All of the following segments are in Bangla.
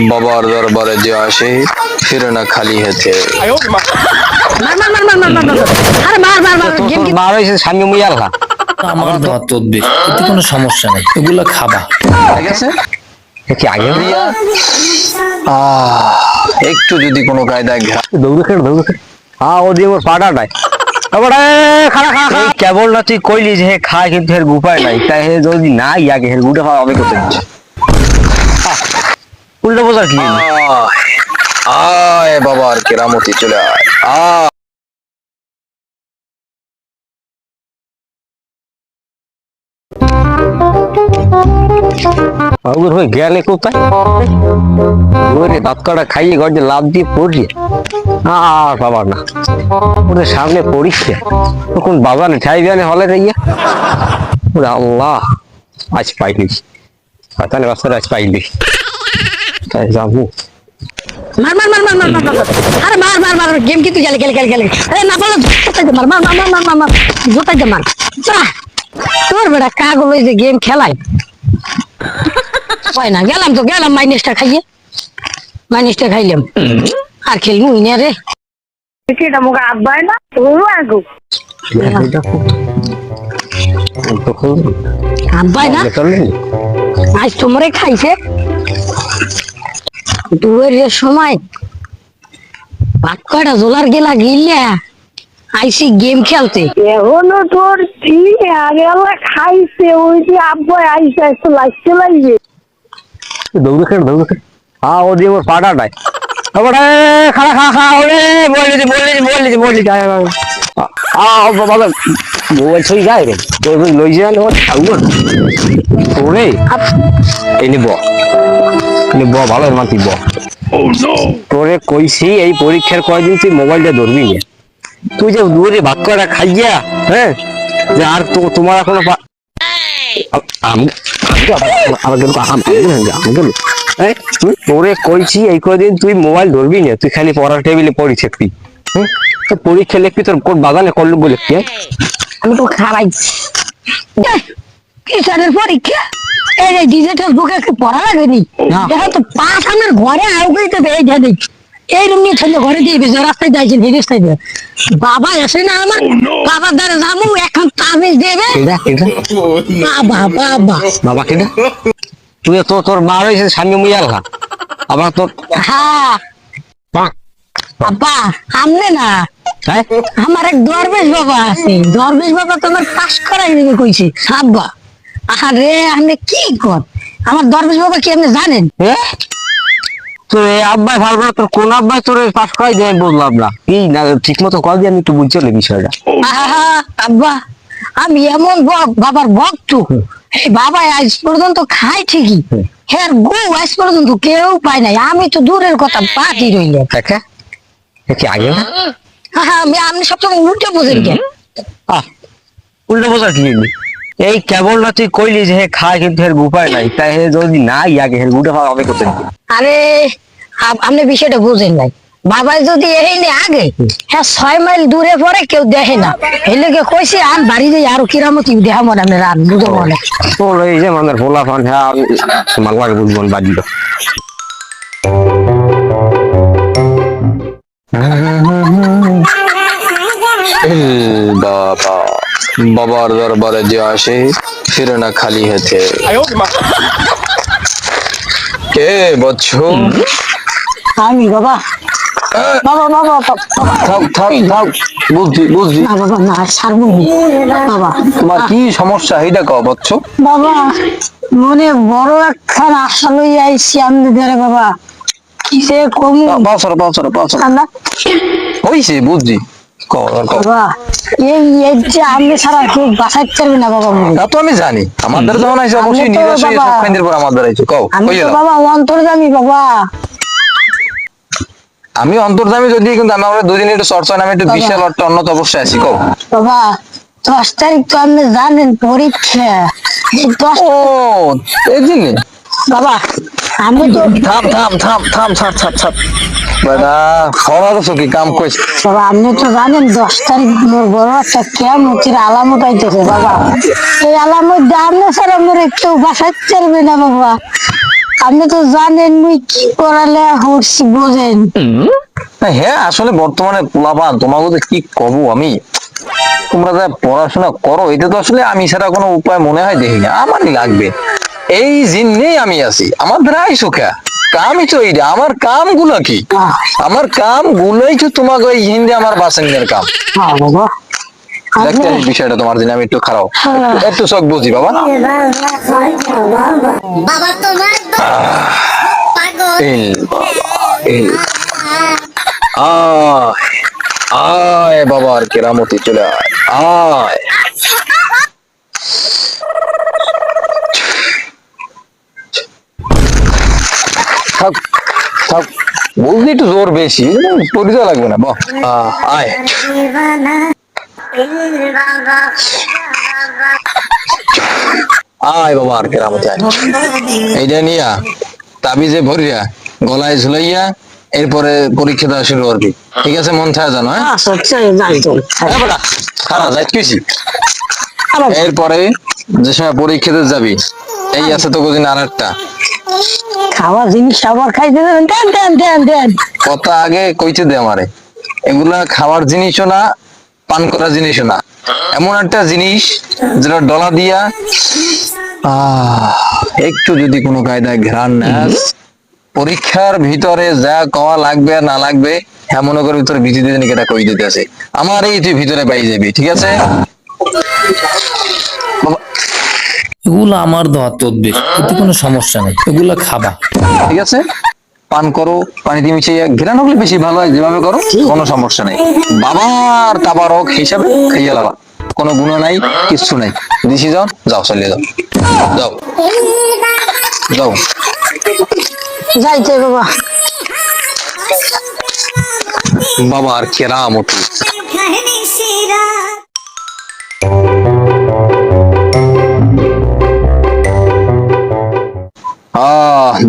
বাবার দরবারে যে আসে ফিরে না খালি হাতে। মার হয়েছে স্বামী মুইয়ার খা আমার দেওয়া তদবির, এতে কোনো সমস্যা নেই, এগুলা খাবা। ঠিক আছে কি আগে একটু যদি কোনো কায়দায় দৌড়ে হ্যাঁ ও দিয়ে মোর পাটা নাই কেবল না তুই কইলি যে হে খায় কিন্তু হের উপায় নাই, তাই হে যদি না ইয়াকে হের গুটে খাওয়া আমি করতে দিচ্ছি উল্টো বোঝার কি আয় বাবার কেরামতি চলে আয়। হয়ে গেলে কোথায় ওরে দাঁত কাটা খাইয়ে ঘর যে লাভ দিয়ে পড়লি আর বাবার না ওদের সামনে পড়িচ্ছে তখন বাগানে ঠাই বিয়ানে হলে যাইয়া ওরে আল্লাহ আজ পাইলি তাহলে বাচ্চারা আজ পাইলি তাই যাবো গেম কিন্তু গেলে না বলো তোর বেটা কাগজ যে গেম খেলাই হয় না। গেলাম মাইনেসটা খাইলাম আর খেলবো না রে। আব্বাই না আব্বাই না আজ তোমরে খাইছে দুয়ের সময় ভাত কয়টা জোলার গেলা গিল্লা আইসি গেম খেলতে এখনো তোর খাইছে ওই যে আব্বাই আইসে একটু লাগছে দৌড়ে হ্যাঁ ও দিয়ে মোর পাটা নাই খা ওরে বললি মোবাইল ছই যায় রে তোর লই যান ওরে এনে ব ভালো মাতি ব তোরে কইছি এই পরীক্ষার কয়দিন তুই মোবাইলটা ধরবি না, তুই যে দূরে ভাত করা খাইয়া হ্যাঁ যে আর তোমার এখনো তোরে কইছি এই কদিন তুই মোবাইল ধরবি না, তুই খালি পড়ার টেবিলে পড়ি থাকবি হ্যাঁ পরীক্ষা লিখবি তোর কোন বাগানে করলো বলে কি আমি তো খারাইছি কিসের পরীক্ষা এই যে ডিজিটাল বুকে পড়া লাগেনি দেখো তো পাস আমার ঘরে আউগাইতে এই দেখ এইরকম নিয়ে ছেলে ঘরে দিয়ে রাস্তায় যাইছেন এই রাস্তায় দিয়ে বাবা আসে না আমার বাবার দ্বারা যাবো এখন তাবিজ দেবে বাবা কেনা তুই তো তোর মা রয়েছে স্বামী মুইয়ার খা আবার তোর হ্যাঁ বাবা আমনে না আমার এক দরবেশ বাবা আছে, দরবেশ বাবা তোমার পাস করাই দিবে কইছে আব্বা। আরে আপনি কি কর আমার দরবেশ বাবা কি আপনি জানেন? তোর আব্বাই ভালো করে তোর কোন আব্বাই তোর পাস করাই দেয় বললাম না কি না ঠিক মতো কল দিয়ে আমি একটু বুঝছি বিষয়টা। আব্বা আমি এমন বাবার ভক্ত এই বাবা আজ পর্যন্ত খাই ঠিকই হ্যাঁ গো আজ পর্যন্ত কেউ পায় নাই, আমি তো দূরের কথা বাদই রইলাম। কি আগে আপনি সবসময় উল্টে বোঝেন কেন? উল্টো বোঝার কি এই কেবল না তুই কইলি যে হে খায় কিন্তু হের উপায় নাই, তাই হে যদি না ইয়াকে হের গুটে খাওয়া আমি করতে দিচ্ছি। আরে আপনি বিষয়টা বুঝেন নাই, বাবা যদি এখানে আগে হ্যাঁ 6 মাইল দূরে পরে কেউ দেখে না এলাকে কইছে আর বাড়ি যাই আরো কিরামতি দেখা মনে আপনি রাত বুঝো মনে তোর এই যে আমাদের ভোলা ফান হ্যাঁ মালবাকে বুঝবো বাজি বাবা বাবার দরবারে যে আসে ফিরে না খালি হাতে। কে বচ্চ আমি বাবা বুঝছি না বাবা না ছাড়বো বাবা। তোমার কি সমস্যা এইটা কও বচ্চ? বাবা মনে বড় একখান আশা লই আইছি আমি ধরে বাবা কিসে কমু পাঁচরা হইছে বুঝছি বাবা এই যে আমি ছাড়া কেউ বাঁচাইতে পারবে না বাবা। তা তো আমি জানি আমাদের যখন আইছে অবশ্যই নিজস্ব সবখানের পর আমাদের আইছে কও বাবা অন্তর্যামী বাবা। আমি অন্তর্যামী যদি কিন্তু আমি আমরা দুদিন একটু চর্চা নামে একটু বিশাল একটা অন্য অবশ্যই আছি কও বাবা 10 তারিখ তো আপনি জানেন পরীক্ষা ও এই দিনে বাবা আমি তো থাম বেটা খবর কি কাম কইছ বাবা আপনি তো জানেন 10 তারিখ মোর বড় একটা কিয়ামতের আলামত আইতেছে বাবা, এই আলামত জানলে স্যার আমার একটু বাঁচাইতে পারবে না বাবা। আপনি তো জানেন মুই কি পড়ালে হচ্ছি বোঝেন। হ্যাঁ আসলে বর্তমানে পোলাপান তোমাকে তো কি কব আমি, তোমরা যা পড়াশোনা করো এটা তো আসলে আমি ছাড়া কোনো উপায় মনে হয় দেখি না, আমারই লাগবে। এই জিনিসেই আমি আছি, আমার দ্বারাই সুখা কামই তো এইটা, আমার কাম গুলো কি, আমার কাম গুলোই তো তোমাকে ওই হিন্দি আমার বাসেন্দের কাম। হ্যাঁ বাবা, দেখতে এই বিষয়টা তোমার জন্য আমি একটু খারাপ, একটু চোখ বুঝি বাবা। বাবা তোমার পাগল এই বাবা, এই আয় আয় বাবার কেরামতি চলে আয় আয়। থাক থাক, বলছি একটু জোর বেশি, পরিচয় লাগবে না বাহ। আয় দিবানা বাবা আয় বাবা আর কেরামতি আয়। এইটা নিয়া তাবিজে ভরিয়া গলায় ঝুলাইয়া এরপরে পরীক্ষা দেওয়া শুরু করবি, ঠিক আছে? মন থাকে জানো, হ্যাঁ? আচ্ছা আচ্ছা যাই তো। হ্যাঁ বেটা, খারাপ যাই কইছি। এরপরে যে সময় পরীক্ষাতে যাবি, এই আছে তো কোদিন আর একটা খাওয়া জিনিস আবার খাইতে দেবেন, দেন দেন দেন দেন। কথা আগে কইতে দে আমারে, এগুলা খাওয়ার জিনিসও না, পান করার জিনিসও না, এমন একটা জিনিস যেটা ডলা দিয়া একটু যদি কোনো কায়দায় ঘ্রাণ নেস, পরীক্ষার ভিতরে যা কওয়া লাগবে আর না লাগবে হ্যাঁ মনে করে ভিতরে ভিজি দিতে এটা কই দিতে আছে, আমার এই তুই ভিতরে পাই যাবি, ঠিক আছে? বাবা, এগুলো আমার দেওয়া তদবির, এতে কোনো সমস্যা নেই, এগুলো খাবা। ঠিক আছে, পান করো, পানিতে মিশিয়ে ঘেরান হলে বেশি ভালো হয়, যেভাবে করো কোনো সমস্যা নেই। বাবার তাবারক হিসাবে খাইয়া লাবা, কোনো গুণ নাই, কিচ্ছু নাই। দিছি যাও, যাও চলিয়ে যাও, যাও যাও। যাইতে বাবা। বাবার কেরামতি। কাহিনী শিরা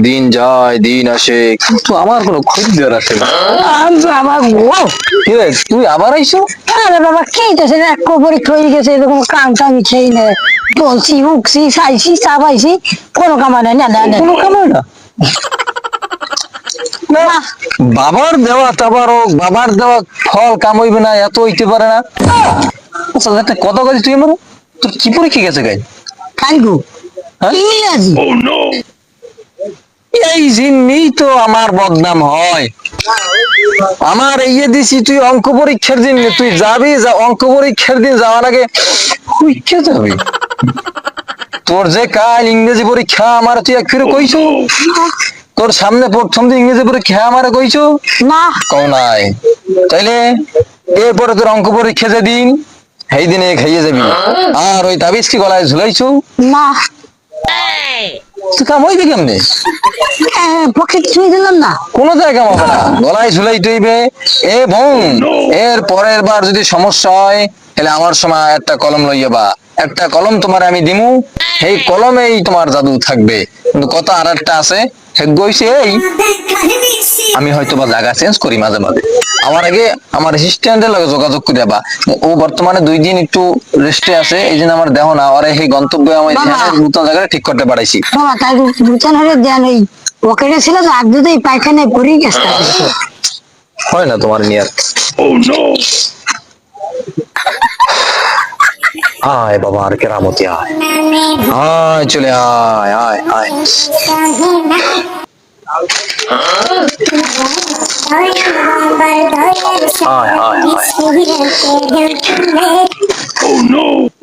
দিন যায় দিন আসে কিন্তু আমার কোনো খরিদ্দার আসে না। বাবা গো, কি রে, তুই আবার আইছো? আরে বাবা খেয়েছে এক পরীক্ষা হয়ে গেছে, এরকম কাম টামি খেয়ে নে বলছি উঠছি চাইছি চাপাইছি, কোনো কামা নেই না না না। কোনো কামাই না। না, বাবার দেওয়া তাবারক, বাবার দেওয়া ফল কামাইবে না এত হইতে পারে না। আচ্ছা একটা কথা বলি, তুই আমার তোর কি পরীক্ষা গেছে গাই? কাইগো হ্যাঁ? ইংরেজি। এই জিনিসই তো আমার বদনাম হয়। আমার ইয়ে দিছি, তুই অঙ্ক পরীক্ষার দিন তুই যাবি, অঙ্ক পরীক্ষার দিন যাওয়ার আগে পরীক্ষা যাবি, তোর যে কাল ইংরেজি পরীক্ষা আমার তুই এক ফিরে কইছো, তোর সামনে প্রথম দিন ইংরেজি পরীক্ষা আমার কইছো না কও নাই, তাইলে এরপরে তোর অঙ্ক পরীক্ষা যেদিন সেই দিনে খাইয়ে যাবি। আর ওই তাবিজ কি গলায় ঝুলাইছো? না তুই কাম হইবে কেমনে? পক্ষে ছুঁয়ে দিলাম না। কোনো জায়গা হবে না, গলায় ঝুলাই তুইবে। এবং এর পরের বার যদি সমস্যা হয় তাহলে আমার সময় একটা কলম লইয়া বা, একটা কলম তোমার আমি দিমু, এই কলমেই তোমার জাদু থাকবে। কিন্তু কথা আর একটা আছে, গইছে এই কাহিনী শিরা আমি হয়তো বা জায়গা চেঞ্জ করি মাঝে মাঝে, আমার আগে আমার অ্যাসিস্ট্যান্টের লগে যোগাযোগ করে বা, ও বর্তমানে 2 দিন একটু রেস্টে আছে, এই জন্য আমার দেহ না, আর এই গন্তব্যে আমি বাবা। নতুন জায়গায় ঠিক করতে পারাইছি। বাবা তাই দুচান হলে দেন, ওই পকেটে ছিল তো আর দুটোই পায়খানায় পড়ে গেছে। হয় না তোমার নিয়ার? আয় বাবা আর কেরামতি আয়, আয় চলে আয় আয় আয়। আয় আয় আয়।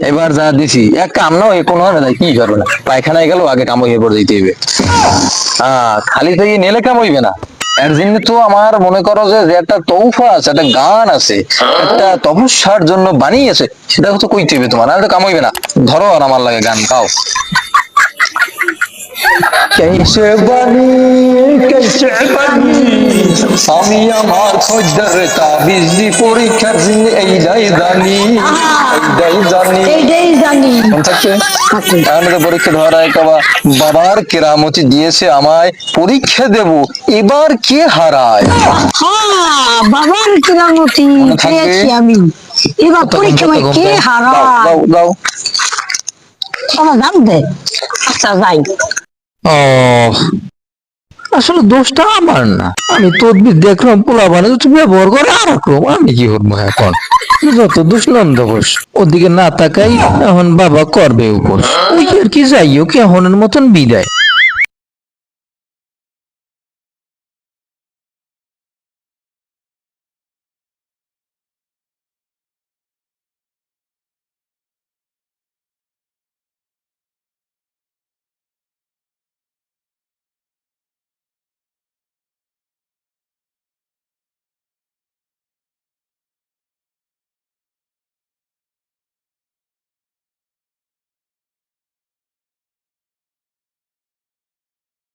এবার যা দিছি এক কাম না, এ কোনো হয় না, কি করবে না, পায়খানায় গেল আগে কাম হয়ে পড়ে দিতে হবে। খালি তো নেলে কাম হইবে না, এর জন্য তো আমার মনে করো যে যে একটা তৌফা আছে, একটা গান আছে, একটা তপস্যার জন্য বানিয়েছে, সেটা তো কইতে হবে তোমার, নাহলে তো কাম হইবে না। ধরো আর আমার লাগে গান গাও। कैसे बनी कैसे बनी আমি আমার খোঁজদার তাবিজ পরীক্ষার দিন এইটাই জানি, এইটাই জানি। এইটাই জানি। মনে থাকছে? এখন তো পরীক্ষা ধরা কবা, বাবার কেরামতি দিয়েছে আমায়, পরীক্ষা দেব, এবার কে হারায়? হ্যাঁ বাবার কিরামতি মনে থাকবে? পেয়েছি আমি, এবার পরীক্ষায় কে দাও হারায়। দাও দাও। আমার নাম দে। আচ্ছা যাই। ও আসলে দোষটা আমার না, আমি তদবির দেখলাম পোলা বানাতে তুমি ব্যবহার করে আর রকম, আমি কি করবো এখন? যত দোষ নন্দ ঘোষ, ওদিকে না তাকাই এখন বাবা করবে উপোস। ওই আর কি, যাই হোক এখনের মতন বিদায়।